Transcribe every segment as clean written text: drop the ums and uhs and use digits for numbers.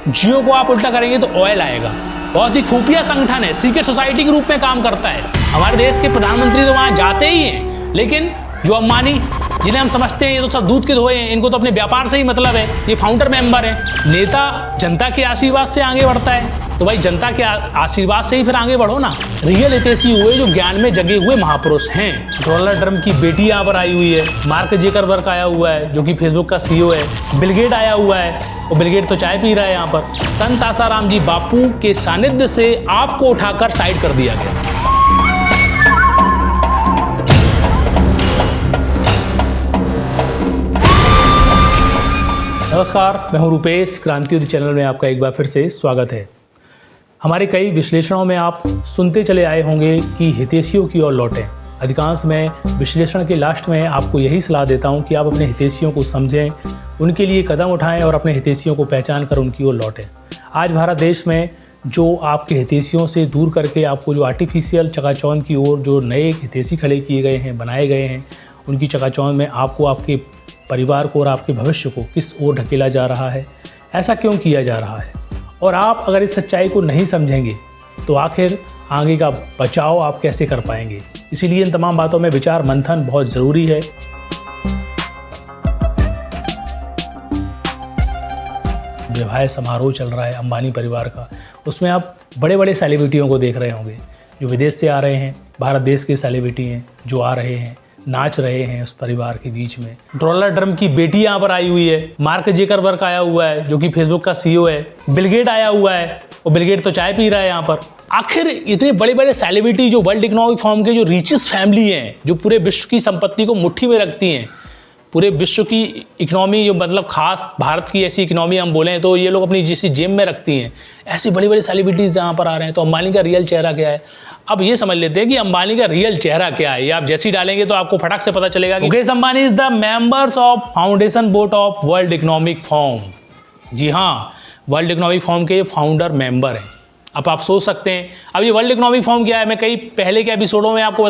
जियो को आप उल्टा करेंगे तो ऑयल आएगा। बहुत ही खुफिया संगठन है, सीक्रेट सोसाइटी के रूप में काम करता है। हमारे देश के प्रधानमंत्री तो वहां जाते ही हैं, लेकिन जो अंबानी, जिन्हें हम समझते हैं ये तो सब दूध के धोए हैं, इनको तो अपने व्यापार से ही मतलब है, ये फाउंडर मेंबर है। नेता जनता के आशीर्वाद से आगे बढ़ता है, तो भाई जनता के आशीर्वाद से ही फिर आगे बढ़ो ना। रियल हितैषी हुए जो ज्ञान में जगे हुए महापुरुष हैं। डोनाल्ड ट्रंप की बेटी यहाँ पर आई हुई है, मार्क ज़करबर्ग आया हुआ है जो कि फेसबुक का CEO है, बिल गेट आया हुआ है, और बिल गेट तो चाय पी रहा है यहाँ पर। संत आसाराम जी बापू के सानिध्य से आपको उठाकर साइड कर दिया गया। नमस्कार, मैं हूं रूपेश। क्रांति चैनल में आपका एक बार फिर से स्वागत है। हमारे कई विश्लेषणों में आप सुनते चले आए होंगे कि हितैषियों की ओर लौटें। अधिकांश मैं विश्लेषण के लास्ट में आपको यही सलाह देता हूं कि आप अपने हितैषियों को समझें, उनके लिए कदम उठाएं और अपने हितैषियों को पहचान कर उनकी ओर लौटें। आज भारत देश में जो आपके हितैषियों से दूर करके आपको जो आर्टिफिशियल चकाचौंध की ओर जो नए हितैषी खड़े किए गए हैं, बनाए गए हैं, उनकी चकाचौंध में आपको आपके परिवार को और आपके भविष्य को किस ओर ढकेला जा रहा है, ऐसा क्यों किया जा रहा है, और आप अगर इस सच्चाई को नहीं समझेंगे तो आखिर आगे का बचाव आप कैसे कर पाएंगे। इसीलिए इन तमाम बातों में विचार मंथन बहुत ज़रूरी है। विवाह समारोह चल रहा है अंबानी परिवार का, उसमें आप बड़े बड़े सेलिब्रिटियों को देख रहे होंगे जो विदेश से आ रहे हैं, भारत देश के सेलिब्रिटी हैं जो आ रहे हैं, नाच रहे हैं उस परिवार के बीच में। डोनाल्ड ट्रंप की बेटी यहाँ पर आई हुई है, मार्क ज़करबर्ग आया हुआ है जो कि फेसबुक का CEO है, बिल गेट आया हुआ है, और बिल गेट तो चाय पी रहा है यहाँ पर। आखिर इतने बड़े बड़े सेलिब्रिटी जो वर्ल्ड इकोनॉमिक फोरम के जो रिचेस्ट फैमिली हैं, जो पूरे विश्व की संपत्ति को मुट्ठी में रखती हैं, पूरे विश्व की इकोनॉमी जो मतलब खास भारत की ऐसी इकोनॉमी हम बोलें तो ये लोग अपनी जिस जेब में रखती हैं, ऐसे बड़े बड़े सेलिब्रिटीज़ यहाँ पर आ रहे हैं। तो अंबानी का रियल चेहरा क्या है, अब ये समझ लेते हैं कि अंबानी का रियल चेहरा क्या है। ये आप जैसे ही डालेंगे तो आपको फटाक से पता चलेगा कि Mukesh Ambani is the members of foundation board of World Economic Forum. जी हाँ, वर्ल्ड इकोनॉमिक फोरम के फाउंडर मेंबर हैं। अब आप सोच सकते हैं, अब ये वर्ल्ड इकोनॉमिक फोरम क्या है, मैं कई पहले के एपिसोडों में आपको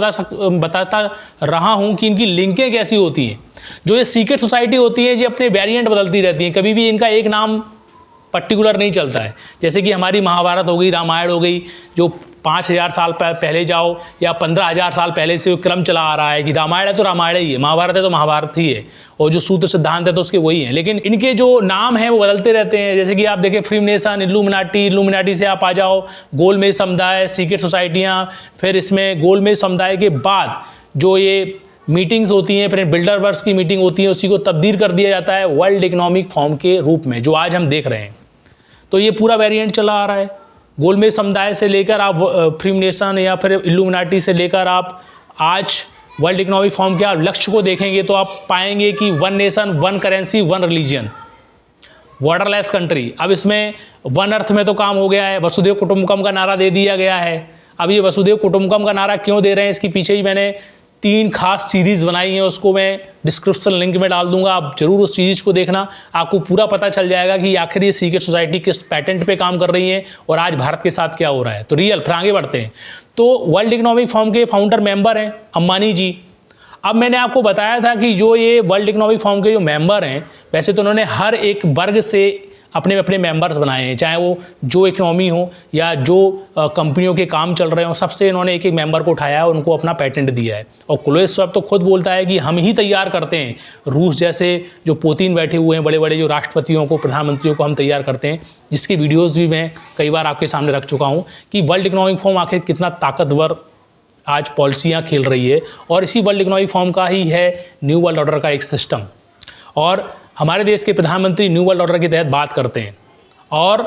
बताता रहा हूं कि इनकी लिंकें कैसी होती हैं। जो ये सीक्रेट सोसाइटी होती है, ये अपने वेरिएंट बदलती रहती हैं, कभी भी इनका एक नाम पर्टिकुलर नहीं चलता है। जैसे कि हमारी महाभारत हो गई, रामायण हो गई, जो 5000 साल पहले जाओ या 15000 साल पहले से क्रम चला आ रहा है कि रामायण है तो रामायण ही है, महाभारत है तो महाभारत ही है, और जो सूत्र सिद्धांत है तो उसके वही हैं। लेकिन इनके जो नाम हैं वो बदलते रहते हैं। जैसे कि आप देखें फ्रीमेसन, इल्लुमिनाटी से आप आ जाओ गोलमेज समुदाय, सीक्रेट सोसाइटियाँ, फिर इसमें गोलमेज समुदाय के बाद जो ये मीटिंग्स होती हैं, फिर बिल्डरवर्स की मीटिंग होती है, उसी को तब्दील कर दिया जाता है वर्ल्ड इकोनॉमिक फोरम के रूप में, जो आज हम देख रहे हैं। तो ये पूरा वेरिएंट चला आ रहा है। गोलमेज समुदाय से लेकर आप फ्रीमेसन या फिर इल्लुमिनाटी से लेकर आप आज वर्ल्ड इकोनॉमिक फोरम के आप लक्ष्य को देखेंगे तो आप पाएंगे कि 1 nation 1 currency 1 religion, borderless country. अब इसमें वन अर्थ में तो काम हो गया है, वसुधैव कुटुंबकम का नारा दे दिया गया है। अब ये वसुधैव कुटुंबकम का नारा क्यों दे रहे हैं, इसके पीछे ही मैंने 3 खास सीरीज़ बनाई हैं, उसको मैं डिस्क्रिप्शन लिंक में डाल दूंगा, आप जरूर उस सीरीज़ को देखना। आपको पूरा पता चल जाएगा कि आखिर ये सीक्रेट सोसाइटी किस पैटेंट पे काम कर रही है और आज भारत के साथ क्या हो रहा है। तो फिर आगे बढ़ते हैं। तो वर्ल्ड इकोनॉमिक फोरम के फाउंडर मेंबर हैं अंबानी जी। अब मैंने आपको बताया था कि जो ये वर्ल्ड इकोनॉमिक फोरम के जो मेंबर हैं, वैसे तो उन्होंने हर एक वर्ग से अपने अपने मेंबर्स बनाए हैं, चाहे वो जो इकोनॉमी हो या जो कंपनियों के काम चल रहे हो, सबसे इन्होंने एक एक मेंबर को उठाया है, उनको अपना पैटेंट दिया है। और क्लोज स्वैप तो खुद बोलता है कि हम ही तैयार करते हैं, रूस जैसे जो पुतिन बैठे हुए हैं बड़े बड़े जो राष्ट्रपतियों को, प्रधानमंत्रियों को हम तैयार करते हैं, जिसकी वीडियोज़ भी मैं कई बार आपके सामने रख चुका हूँ कि वर्ल्ड इकोनॉमिक फोरम आखिर कितना ताकतवर आज पॉलिसियाँ खेल रही है। और इसी वर्ल्ड इकोनॉमिक फोरम का ही है न्यू वर्ल्ड ऑर्डर का एक सिस्टम, और हमारे देश के प्रधानमंत्री न्यू वर्ल्ड ऑर्डर के तहत बात करते हैं। और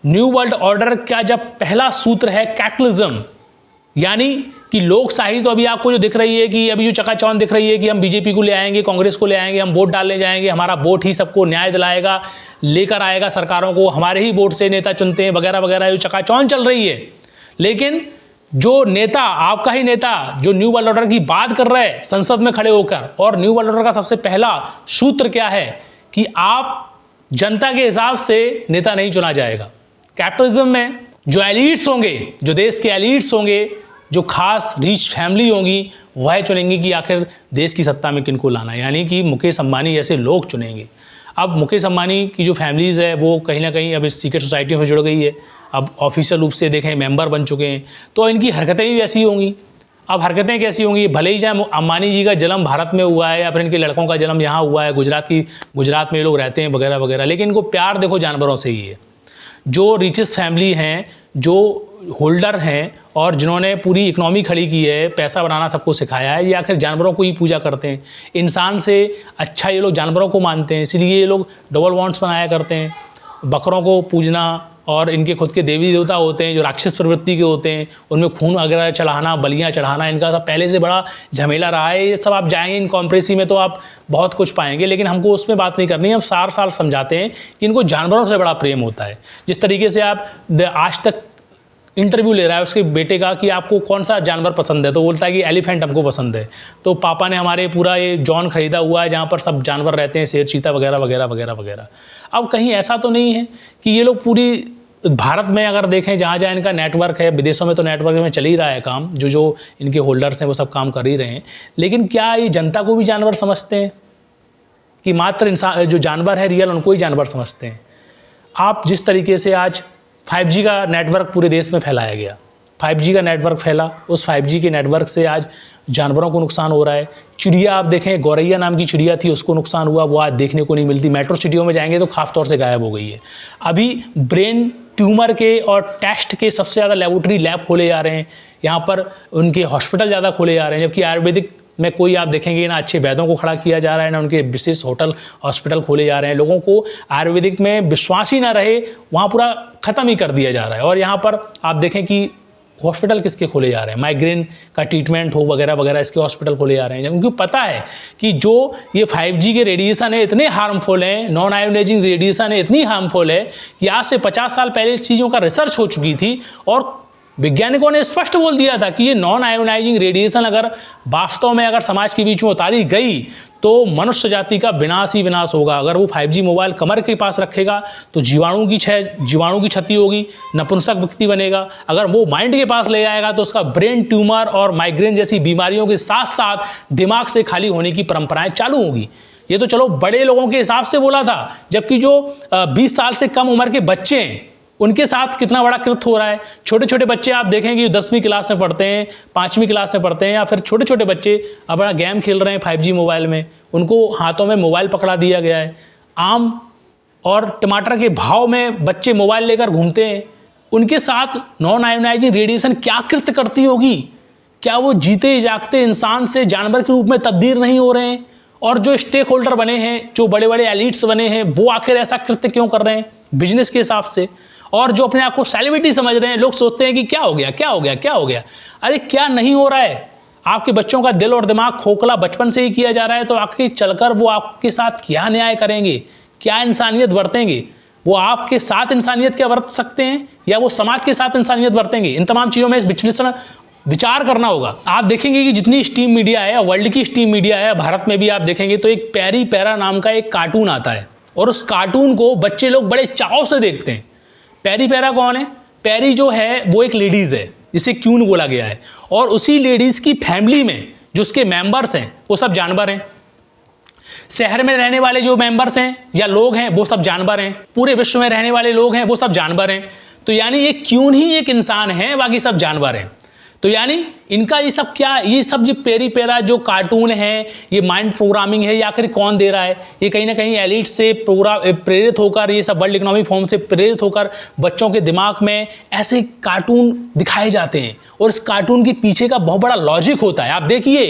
न्यू वर्ल्ड ऑर्डर का जब पहला सूत्र है कैपिटलिज्म, यानी कि लोकशाही। तो अभी आपको जो दिख रही है कि अभी जो चकाचौंध दिख रही है कि हम बीजेपी को ले आएंगे, कांग्रेस को ले आएंगे, हम वोट डालने जाएंगे, हमारा वोट ही सबको न्याय दिलाएगा, लेकर आएगा सरकारों को, हमारे ही वोट से नेता चुनते हैं वगैरह वगैरह, जो चकाचौंध चल रही है। लेकिन जो नेता, आपका ही नेता जो न्यू वर्ल्ड ऑर्डर की बात कर रहा है संसद में खड़े होकर, और न्यू वर्ल्ड ऑर्डर का सबसे पहला सूत्र क्या है कि आप जनता के हिसाब से नेता नहीं चुना जाएगा। कैपिटलिज्म में जो एलीट्स होंगे, जो देश के एलीट्स होंगे, जो खास रिच फैमिली होंगी, वह चुनेंगे कि आखिर देश की सत्ता में किनको लाना है, यानी कि मुकेश अंबानी जैसे लोग चुनेंगे। अब मुकेश अंबानी की जो फैमिलीज़ है वो कहीं ना कहीं अब इस सीक्रेट सोसाइटियों से जुड़ गई है, अब ऑफिशियल रूप से देखें मेंबर बन चुके हैं, तो इनकी हरकतें भी वैसी होंगी। अब हरकतें कैसी होंगी, भले ही चाहे अंबानी जी का जन्म भारत में हुआ है या फिर इनके लड़कों का जन्म यहाँ हुआ है, गुजरात में ये लोग रहते हैं वगैरह वगैरह, लेकिन इनको प्यार देखो जानवरों से ही है। जो रिचेस्ट फैमिली हैं, जो होल्डर हैं और जिन्होंने पूरी इकनॉमी खड़ी की है, पैसा बनाना सबको सिखाया है, ये आखिर जानवरों को ही पूजा करते हैं। इंसान से अच्छा ये लोग जानवरों को मानते हैं, इसलिए ये लोग डबल बॉन्ड्स बनाया करते हैं। बकरों को पूजना, और इनके खुद के देवी देवता होते हैं जो राक्षस प्रवृत्ति के होते हैं, उनमें खून वगैरह चढ़ाना, बलियाँ चढ़ाना, इनका सब पहले से बड़ा झमेला रहा है। ये सब आप जाएंगे इन कॉम्प्रेसी में तो आप बहुत कुछ पाएंगे, लेकिन हमको उसमें बात नहीं करनी है। हम सार साल समझाते हैं कि इनको जानवरों से बड़ा प्रेम होता है। जिस तरीके से आप आज तक इंटरव्यू ले रहा है उसके बेटे का कि आपको कौन सा जानवर पसंद है, तो बोलता है कि एलिफेंट हमको पसंद है। तो पापा ने हमारे पूरा ये जॉन खरीदा हुआ है जहाँ पर सब जानवर रहते हैं, शेर, चीता वगैरह वगैरह वगैरह वगैरह। अब कहीं ऐसा तो नहीं है कि ये लोग पूरी भारत में अगर देखें जहाँ जहाँ इनका नेटवर्क है, विदेशों में तो नेटवर्क में चल ही रहा है काम, जो इनके होल्डर्स हैं वो सब काम कर ही रहे हैं, लेकिन क्या ये जनता को भी जानवर समझते हैं कि मात्र इंसान जो जानवर है रियल उनको ही जानवर समझते हैं? आप जिस तरीके से आज 5G का नेटवर्क पूरे देश में फैलाया गया, 5G का नेटवर्क फैला, उस 5G के नेटवर्क से आज जानवरों को नुकसान हो रहा है। चिड़िया आप देखें, गौरैया नाम की चिड़िया थी, उसको नुकसान हुआ, वो आज देखने को नहीं मिलती। मेट्रो सिटियों में जाएंगे तो खास तौर से गायब हो गई है। अभी ब्रेन ट्यूमर के और टेस्ट के सबसे ज़्यादा लेबोरेटरी लैब खोले जा रहे हैं, यहाँ पर उनके हॉस्पिटल ज़्यादा खोले जा रहे हैं, जबकि आयुर्वेदिक में कोई आप देखेंगे ना अच्छे वैद्यों को खड़ा किया जा रहा है, ना उनके विशेष होटल हॉस्पिटल खोले जा रहे हैं। लोगों को आयुर्वेदिक में विश्वास ही ना रहे, वहाँ पूरा ख़त्म ही कर दिया जा रहा है। और यहाँ पर आप देखें कि हॉस्पिटल किसके खोले जा रहे हैं, माइग्रेन का ट्रीटमेंट हो वगैरह वगैरह, इसके हॉस्पिटल खोले जा रहे हैं, क्योंकि पता है कि जो ये 5G के रेडिएशन है इतने हार्मफुल हैं, नॉन आयोनाइजिंग रेडिएशन है इतनी हार्मफुल है कि आज से 50 साल पहले इस चीज़ों का रिसर्च हो चुकी थी और वैज्ञानिकों ने स्पष्ट बोल दिया था कि ये नॉन आयोनाइजिंग रेडिएशन अगर वास्तव में अगर समाज के बीच में उतारी गई तो मनुष्य जाति का विनाश ही विनाश होगा। अगर वो 5G मोबाइल कमर के पास रखेगा तो जीवाणु की क्षति होगी, नपुंसक व्यक्ति बनेगा। अगर वो माइंड के पास ले जाएगा तो उसका ब्रेन ट्यूमर और माइग्रेन जैसी बीमारियों के साथ साथ दिमाग से खाली होने की परंपराएं चालू होगी। ये तो चलो बड़े लोगों के हिसाब से बोला था, जबकि जो 20 साल से कम उम्र के बच्चे हैं उनके साथ कितना बड़ा कृत्य हो रहा है। छोटे छोटे बच्चे आप देखेंगे 10वीं क्लास में पढ़ते हैं, 5वीं क्लास में पढ़ते हैं, या फिर छोटे छोटे बच्चे अपना गेम खेल रहे हैं 5G मोबाइल में, उनको हाथों में मोबाइल पकड़ा दिया गया है। आम और टमाटर के भाव में बच्चे मोबाइल लेकर घूमते हैं, उनके साथ नॉन आयोनाइजिंग रेडिएशन क्या कृत्य करती होगी? क्या वो जीते जागते इंसान से जानवर के रूप में तब्दील नहीं हो रहे हैं? और जो स्टेक होल्डर बने हैं, जो बड़े बड़े एलिट्स बने हैं, वो आखिर ऐसा कृत्य क्यों कर रहे हैं बिजनेस के हिसाब से? और जो अपने आप को सेलिब्रिटी समझ रहे हैं, लोग सोचते हैं कि क्या हो गया क्या हो गया क्या हो गया। अरे क्या नहीं हो रहा है? आपके बच्चों का दिल और दिमाग खोखला बचपन से ही किया जा रहा है, तो आखिर चलकर वो आपके साथ क्या न्याय करेंगे, क्या इंसानियत बरतेंगे? वो आपके साथ इंसानियत क्या बरत सकते हैं या वो समाज के साथ इंसानियत बरतेंगे? इन तमाम चीज़ों में विश्लेषण विचार करना होगा। आप देखेंगे कि जितनी स्ट्रीम मीडिया है, वर्ल्ड की स्ट्रीम मीडिया है, भारत में भी आप देखेंगे तो एक पैरी पैरा नाम का एक कार्टून आता है और उस कार्टून को बच्चे लोग बड़े चाव से देखते हैं। पैरी पैरा कौन है? पैरी जो है वो एक लेडीज़ है जिसे क्यून बोला गया है, और उसी लेडीज़ की फैमिली में जो उसके मेंबर्स हैं वो सब जानवर हैं। शहर में रहने वाले जो मेंबर्स हैं या लोग हैं वो सब जानवर हैं, पूरे विश्व में रहने वाले लोग हैं वो सब जानवर हैं। तो यानी ये क्यून ही एक इंसान है, बाकी सब जानवर हैं। तो यानी इनका ये सब क्या, ये सब जो पेरी पेरा जो कार्टून है, ये माइंड प्रोग्रामिंग है, या आखिर कौन दे रहा है? ये कहीं ना कहीं एलिट से प्रेरित होकर, ये सब वर्ल्ड इकोनॉमिक फोरम से प्रेरित होकर बच्चों के दिमाग में ऐसे कार्टून दिखाए जाते हैं, और इस कार्टून के पीछे का बहुत बड़ा लॉजिक होता है। आप देखिए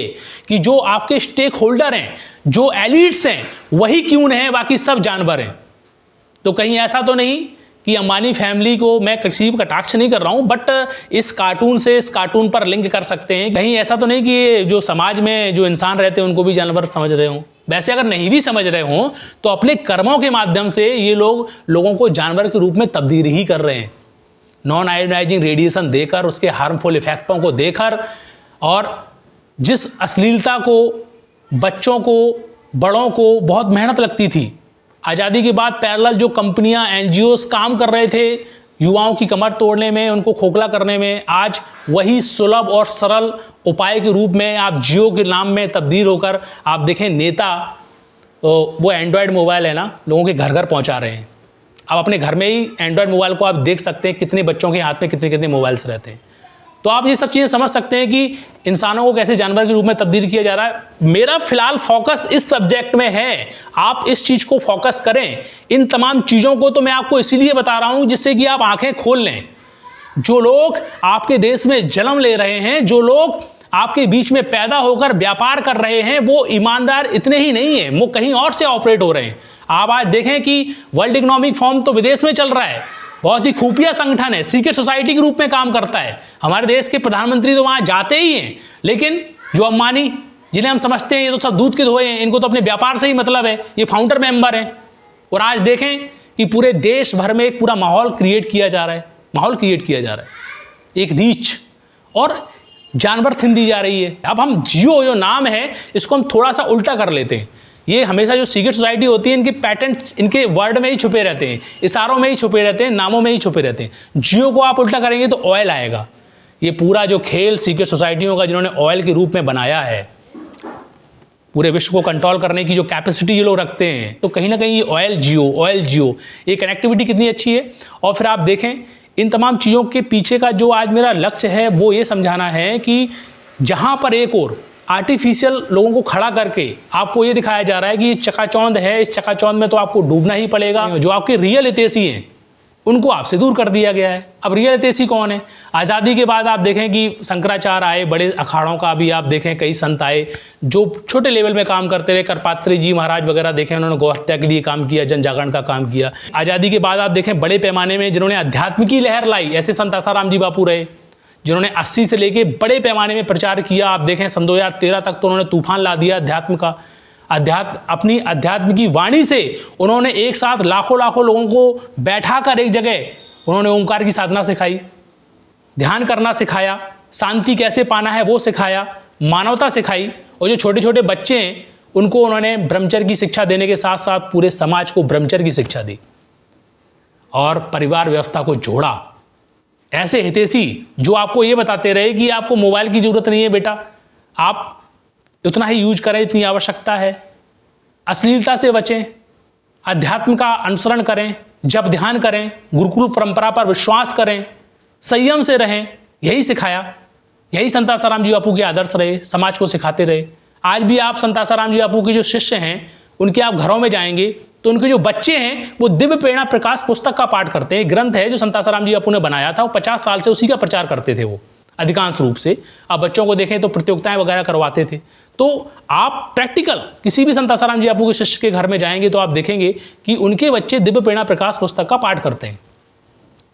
कि जो आपके स्टेक होल्डर हैं, जो एलिट्स हैं, वही क्यून है, बाकी सब जानवर हैं। तो कहीं ऐसा तो नहीं कि अंबानी फैमिली को मैं किसी भी कटाक्ष नहीं कर रहा हूं, बट इस कार्टून से इस कार्टून पर लिंक कर सकते हैं। कहीं ऐसा तो नहीं कि जो समाज में जो इंसान रहते हैं उनको भी जानवर समझ रहे हों? वैसे अगर नहीं भी समझ रहे हों तो अपने कर्मों के माध्यम से ये लोग लोगों को जानवर के रूप में तब्दील ही कर रहे हैं, नॉन आयोनाइजिंग रेडिएशन देकर, उसके हार्मफुल इफेक्टों को देकर। और जिस अश्लीलता को बच्चों को, बड़ों को बहुत मेहनत लगती थी, आज़ादी के बाद पैरेलल जो कंपनियां, एनजीओस काम कर रहे थे युवाओं की कमर तोड़ने में, उनको खोखला करने में, आज वही सुलभ और सरल उपाय के रूप में आप जियो के नाम में तब्दील होकर आप देखें नेता वो एंड्रॉयड मोबाइल है ना, लोगों के घर घर पहुंचा रहे हैं। आप अपने घर में ही एंड्रॉयड मोबाइल को आप देख सकते हैं कितने बच्चों के हाथ में कितने कितने मोबाइल्स रहते हैं। तो आप ये सब चीज़ें समझ सकते हैं कि इंसानों को कैसे जानवर के रूप में तब्दील किया जा रहा है। मेरा फिलहाल फोकस इस सब्जेक्ट में है, आप इस चीज़ को फोकस करें। इन तमाम चीज़ों को तो मैं आपको इसीलिए बता रहा हूँ जिससे कि आप आंखें खोल लें। जो लोग आपके देश में जन्म ले रहे हैं, जो लोग आपके बीच में पैदा होकर व्यापार कर रहे हैं, वो ईमानदार इतने ही नहीं है, वो कहीं और से ऑपरेट हो रहे हैं। आप आज देखें कि वर्ल्ड इकोनॉमिक फोरम तो विदेश में चल रहा है, बहुत ही खुफिया संगठन है, सीक्रेट सोसाइटी के रूप में काम करता है। हमारे देश के प्रधानमंत्री तो वहां जाते ही हैं, लेकिन जो अंबानी, जिन्हें हम समझते हैं ये तो सब दूध के धोए हैं, इनको तो अपने व्यापार से ही मतलब है, ये फाउंडर मेंबर हैं। और आज देखें कि पूरे देश भर में एक पूरा माहौल क्रिएट किया जा रहा है, एक रीच और जानवर थिन दी जा रही है। अब हम जियो जो नाम है इसको हम थोड़ा सा उल्टा कर लेते हैं। ये हमेशा जो सीक्रेट सोसाइटी होती है, इनके पैटर्न इनके वर्ड में ही छुपे रहते हैं, इशारों में ही छुपे रहते हैं, नामों में ही छुपे रहते हैं। जियो को आप उल्टा करेंगे तो ऑयल आएगा। ये पूरा जो खेल सीक्रेट सोसाइटियों का जिन्होंने ऑयल के रूप में बनाया है, पूरे विश्व को कंट्रोल करने की जो कैपेसिटी ये लोग रखते हैं, तो कहीं ना कहीं ऑयल जियो ये कनेक्टिविटी कितनी अच्छी है। और फिर आप देखें इन तमाम चीज़ों के पीछे का जो आज मेरा लक्ष्य है वो ये समझाना है कि जहाँ पर एक और आर्टिफिशियल लोगों को खड़ा करके आपको ये दिखाया जा रहा है कि ये चकाचौंध है, इस चकाचौंध में तो आपको डूबना ही पड़ेगा। जो आपके रियल हितैषी हैं उनको आपसे दूर कर दिया गया है। अब रियल हितैषी कौन है? आज़ादी के बाद आप देखें कि शंकराचार्य आए, बड़े अखाड़ों का भी आप देखें कई संत आए जो छोटे लेवल में काम करते रहे। करपात्री जी महाराज वगैरह देखें, उन्होंने गौ हत्या के लिए काम किया, जन जागरण का काम किया। आज़ादी के बाद आप देखें बड़े पैमाने में जिन्होंने आध्यात्म की लहर लाई, ऐसे संत आसाराम जी बापू रहे जिन्होंने 80 से लेके बड़े पैमाने में प्रचार किया। आप देखें सन 2013 तक तो उन्होंने तूफान ला दिया अध्यात्म का। अपनी अध्यात्म की वाणी से उन्होंने एक साथ लाखों लोगों को बैठाकर एक जगह उन्होंने ओंकार की साधना सिखाई, ध्यान करना सिखाया, शांति कैसे पाना है वो सिखाया, मानवता सिखाई। और जो छोटे छोटे बच्चे हैं उनको उन्होंने ब्रह्मचर्य की शिक्षा देने के साथ साथ पूरे समाज को ब्रह्मचर्य की शिक्षा दी और परिवार व्यवस्था को जोड़ा। ऐसे हितैषी जो आपको ये बताते रहे कि आपको मोबाइल की जरूरत नहीं है बेटा, आप उतना ही यूज करें, इतनी आवश्यकता है, अश्लीलता से बचें, अध्यात्म का अनुसरण करें, जप ध्यान करें, गुरुकुल परंपरा पर विश्वास करें, संयम से रहें, यही सिखाया। यही संत आसाराम जी बापू के आदर्श रहे, समाज को सिखाते रहे। आज भी आप संत आसाराम जी बापू के जो शिष्य हैं उनके आप घरों में जाएंगे तो उनके जो बच्चे हैं वो दिव्य प्रेरणा प्रकाश पुस्तक का पाठ करते हैं। ग्रंथ है जो संत आसाराम जी बापू ने बनाया था, वो 50 साल से उसी का प्रचार करते थे वो अधिकांश रूप से। आप बच्चों को देखें तो प्रतियोगिताएं वगैरह करवाते थे। तो आप प्रैक्टिकल किसी भी संत आसाराम जी बापू के शिष्य के घर में जाएंगे तो आप देखेंगे कि उनके बच्चे दिव्य प्रेरणा प्रकाश पुस्तक का पाठ करते हैं।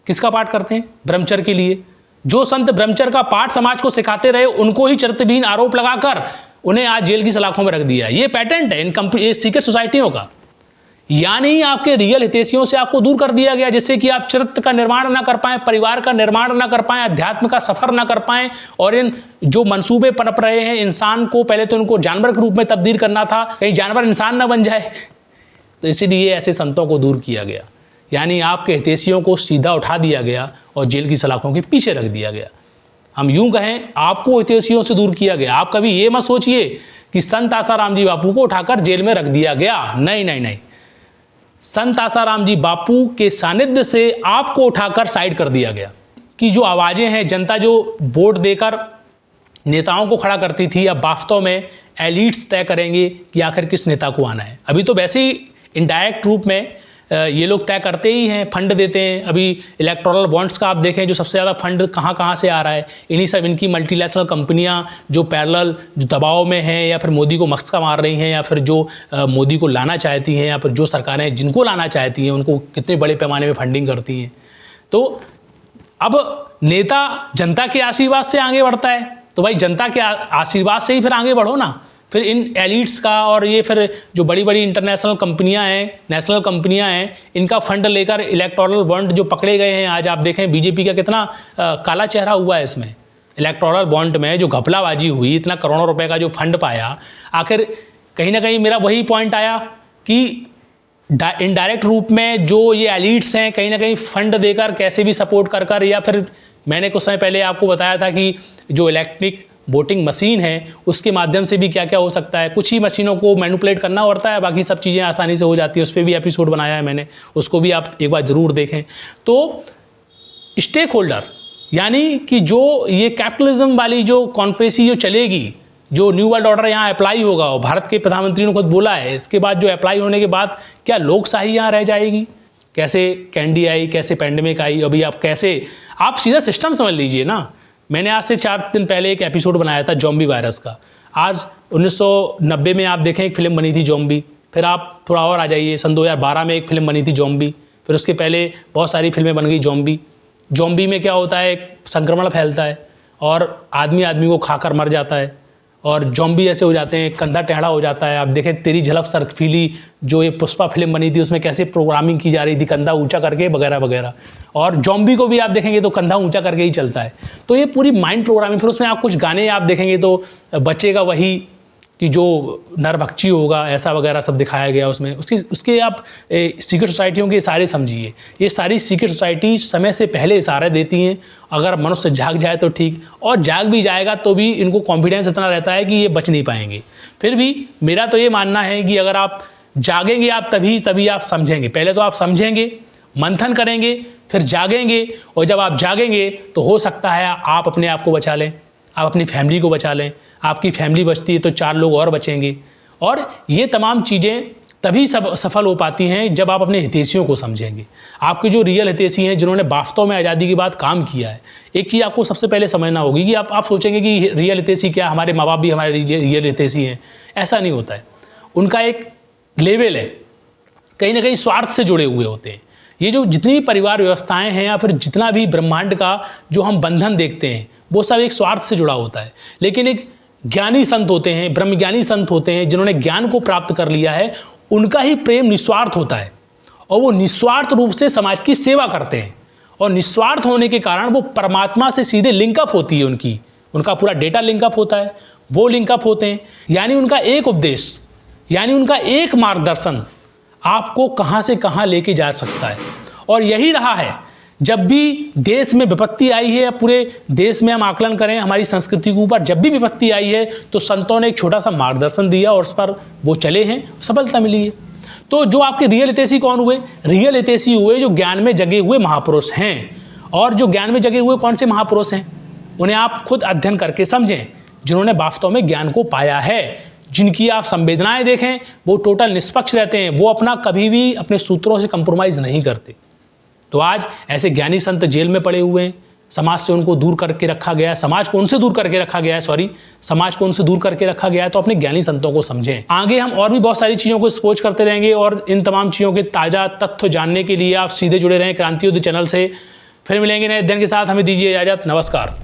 किसका पाठ करते हैं? ब्रह्मचर्य के लिए। जो संत ब्रह्मचर्य का पाठ समाज को सिखाते रहे उनको ही चरित्रहीन आरोप लगाकर उन्हें आज जेल की सलाखों में रख दिया। ये पैटेंट है इन सीक्रेट सोसाइटियों का। यानी आपके रियल हितैषियों से आपको दूर कर दिया गया, जिससे कि आप चरित्र का निर्माण ना कर पाएं, परिवार का निर्माण ना कर पाएं, अध्यात्म का सफर ना कर पाएं। और इन जो मंसूबे पनप रहे हैं, इंसान को पहले तो इनको जानवर के रूप में तब्दील करना था, कहीं जानवर इंसान ना बन जाए, तो इसीलिए ऐसे संतों को दूर किया गया। यानी आपके हितैषियों को सीधा उठा दिया गया और जेल की सलाखों के पीछे रख दिया गया। हम यूं कहें, आपको हितैषियों से दूर किया गया। आप कभी ये मत सोचिए कि संत आसाराम जी बापू को उठाकर जेल में रख दिया गया। नहीं, संत आसाराम जी बापू के सानिध्य से आपको उठाकर साइड कर दिया गया। कि जो आवाज़ें हैं, जनता जो वोट देकर नेताओं को खड़ा करती थी, अब वास्तव में एलिट्स तय करेंगे कि आखिर किस नेता को आना है। अभी तो वैसे ही इनडायरेक्ट रूप में ये लोग तय करते ही हैं, फंड देते हैं। अभी इलेक्टोरल बॉन्ड्स का आप देखें जो सबसे ज़्यादा फंड कहाँ से आ रहा है, इनकी मल्टीनेशनल कंपनियां जो पैरेलल जो दबाव में हैं या फिर मोदी को मस्का मार रही हैं, या फिर जो मोदी को लाना चाहती हैं, या फिर जो सरकारें जिनको लाना चाहती हैं उनको कितने बड़े पैमाने में फंडिंग करती हैं। तो अब नेता जनता के आशीर्वाद से आगे बढ़ता है, तो भाई जनता के आशीर्वाद से ही फिर आगे बढ़ो ना। फिर इन एलिट्स का और ये फिर जो बड़ी बड़ी इंटरनेशनल कंपनियां हैं, नेशनल कंपनियां हैं, इनका फंड लेकर इलेक्टोरल बॉन्ड जो पकड़े गए हैं, आज आप देखें बीजेपी का कितना काला चेहरा हुआ है इसमें। इलेक्टोरल बॉन्ड में जो घपलाबाजी हुई, इतना करोड़ों रुपए का जो फंड पाया, आखिर कहीं ना कहीं मेरा वही पॉइंट आया कि इनडायरेक्ट रूप में जो ये एलिट्स हैं कहीं ना कहीं फंड देकर कैसे भी सपोर्ट कर, या फिर मैंने कुछ समय पहले आपको बताया था कि जो इलेक्ट्रिक वोटिंग मशीन है उसके माध्यम से भी क्या क्या हो सकता है। कुछ ही मशीनों को मैनिपुलेट करना होता है, बाकी सब चीज़ें आसानी से हो जाती है। उस पर भी एपिसोड बनाया है मैंने, उसको भी आप एक बार ज़रूर देखें। तो स्टेक होल्डर यानी कि जो ये कैपिटलिज्म वाली जो कॉन्फ्रेंसी जो चलेगी, जो न्यू वर्ल्ड ऑर्डर यहाँ अप्लाई होगा, और भारत के प्रधानमंत्री ने खुद बोला है, इसके बाद जो अप्लाई होने के बाद क्या लोकशाही यहाँ रह जाएगी? कैसे कैंडी आई, कैसे पेंडेमिक आई, अभी आप कैसे, आप सीधा सिस्टम समझ लीजिए ना। मैंने आज से 4 दिन पहले एक एपिसोड बनाया था जॉम्बी वायरस का। आज 1990 में आप देखें एक फिल्म बनी थी जॉम्बी, फिर आप थोड़ा और आ जाइए, सन 2012 में एक फिल्म बनी थी जॉम्बी, फिर उसके पहले बहुत सारी फिल्में बन गई जॉम्बी। जॉम्बी में क्या होता है, एक संक्रमण फैलता है और आदमी आदमी को खाकर मर जाता है, और जॉम्बी ऐसे हो जाते हैं, कंधा टेढ़ा हो जाता है। आप देखें तेरी झलक सर्फिली, जो ये पुष्पा फिल्म बनी थी, उसमें कैसे प्रोग्रामिंग की जा रही थी, कंधा ऊंचा करके वगैरह वगैरह। और जॉम्बी को भी आप देखेंगे तो कंधा ऊंचा करके ही चलता है। तो ये पूरी माइंड प्रोग्रामिंग। फिर उसमें आप कुछ गाने आप देखेंगे तो बचेगा वही कि जो नरभक्षी होगा, ऐसा वगैरह सब दिखाया गया उसमें। उसके आप सीक्रेट सोसाइटियों के इशारे समझिए। ये सारी सीक्रेट सोसाइटी समय से पहले इशारे देती हैं। अगर मनुष्य जाग जाए तो ठीक, और जाग भी जाएगा तो भी इनको कॉन्फिडेंस इतना रहता है कि ये बच नहीं पाएंगे। फिर भी मेरा तो ये मानना है कि अगर आप जागेंगे आप तभी आप समझेंगे। पहले तो आप समझेंगे, मंथन करेंगे, फिर जागेंगे, और जब आप जागेंगे तो हो सकता है आप अपने आप को बचा लें, आप अपनी फैमिली को बचा लें। आपकी फैमिली बचती है तो 4 लोग और बचेंगे। और ये तमाम चीज़ें तभी सफल हो पाती हैं जब आप अपने हितैषियों को समझेंगे। आपके जो रियल हितैषी हैं, जिन्होंने वास्तव में आज़ादी के बाद काम किया है। एक चीज़ आपको सबसे पहले समझना होगी कि आप सोचेंगे कि रियल हितैषी क्या, हमारे माँ बाप भी हमारे रियल हितैषी हैं। ऐसा नहीं होता है। उनका एक लेवल है, कहीं ना कहीं स्वार्थ से जुड़े हुए होते हैं। ये जो जितनी भी परिवार व्यवस्थाएं हैं या फिर जितना भी ब्रह्मांड का जो हम बंधन देखते हैं, वो सब एक स्वार्थ से जुड़ा होता है। लेकिन एक ज्ञानी संत होते हैं, ब्रह्मज्ञानी संत होते हैं, जिन्होंने ज्ञान को प्राप्त कर लिया है, उनका ही प्रेम निस्वार्थ होता है, और वो निस्वार्थ रूप से समाज की सेवा करते हैं। और निस्वार्थ होने के कारण वो परमात्मा से सीधे लिंकअप होती है उनका पूरा डेटा लिंकअप होता है, वो लिंकअप होते हैं। यानी उनका एक उपदेश, यानी उनका एक मार्गदर्शन आपको कहाँ से कहाँ लेके जा सकता है। और यही रहा है, जब भी देश में विपत्ति आई है, या पूरे देश में हम आकलन करें हमारी संस्कृति के ऊपर, जब भी विपत्ति आई है तो संतों ने एक छोटा सा मार्गदर्शन दिया और उस पर वो चले हैं, सफलता मिली है। तो जो आपके रियल हितैषी कौन हुए? रियल हितैषी हुए जो ज्ञान में जगे हुए महापुरुष हैं। और जो ज्ञान में जगे हुए कौन से महापुरुष हैं, उन्हें आप खुद अध्ययन करके समझें, जिन्होंने वास्तव में ज्ञान को पाया है, जिनकी आप संवेदनाएं देखें, वो टोटल निष्पक्ष रहते हैं, वो अपना कभी भी अपने सूत्रों से कंप्रोमाइज़ नहीं करते। तो आज ऐसे ज्ञानी संत जेल में पड़े हुए हैं, समाज से उनको दूर करके रखा गया है, समाज को उनसे दूर करके रखा गया है। तो अपने ज्ञानी संतों को समझें। आगे हम और भी बहुत सारी चीज़ों को एक्सपोज करते रहेंगे, और इन तमाम चीज़ों के ताज़ा तथ्य जानने के लिए आप सीधे जुड़े रहें क्रांति युद्ध चैनल से। फिर मिलेंगे नए अध्ययन के साथ, हमें दीजिए इजाज़त, नमस्कार।